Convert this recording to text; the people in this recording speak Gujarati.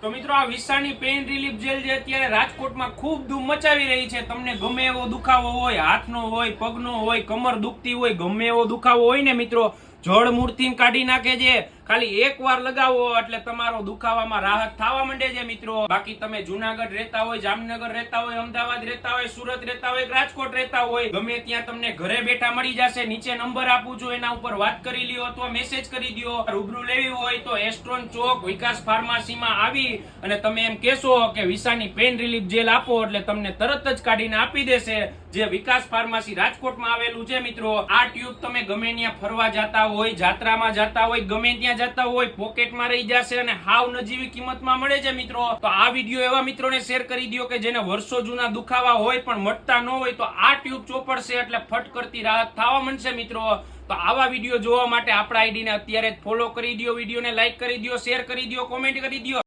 તો મિત્રો આ વિસાની પેઇન રિલીફ જેલ જે અત્યારે રાજકોટમાં ખૂબ ધૂમ મચાવી રહી છે. તમને ગમે એવો દુખાવો હોય, હાથનો હોય, પગનો હોય, કમર દુખતી હોય, ગમે એવો દુખાવો હોય ને મિત્રો, જળ મૂળથી કાઢી નાખે છે. ખાલી એક વાર લગાવો એટલે તમારો દુખાવામાં રાહત થવા માંડે છે મિત્રો. બાકી તમે જુનાગઢ રહેતા હોય, જામનગર રહેતા હોય, અમદાવાદ રહેતા હોય, સુરત રહેતા હોય, રાજકોટ રહેતા હોય, ગમે ત્યાં તમને ઘરે બેઠા મળી જશે. નીચે નંબર આપું છું, એના ઉપર વાત કરી લ્યો અથવા મેસેજ કરી દો. રૂબરૂ લેવી હોય તો એસ્ટ્રોન ચોક વિકાસ ફાર્મસીમાં આવી અને તમે એમ કહેશો કે વિસાની પેઇન રિલીફ જેલ આપો એટલે તમને તરત જ કાઢીને આપી દેશે. જે વિકાસ ફાર્મસી રાજકોટમાં આવેલું છે મિત્રો. આ ટ્યુબ તમે ગમે ત્યાં ફરવા જતા હોય, જાત્રામાં જતા હોય, ગમે ત્યાં જતા હોય, પોકેટમાં રહી જશે અને હાવ નજીવી કિંમતમાં મળે છે મિત્રો. તો આ વિડીયો એવા મિત્રોને શેર કરી દો કે જેને વર્ષો જૂના દુખાવા હોય પણ મટતા ન હોય, તો આ ટ્યુબ ચોપડશે એટલે ફટ કરતી રાહત થવા માંડશે મિત્રો. તો આવા વિડીયો જોવા માટે આપણા આઈડીને અત્યારે જ ફોલો કરી દો, વિડીયોને લાઈક કરી દો, શેર કરી દો, કોમેન્ટ કરી દો.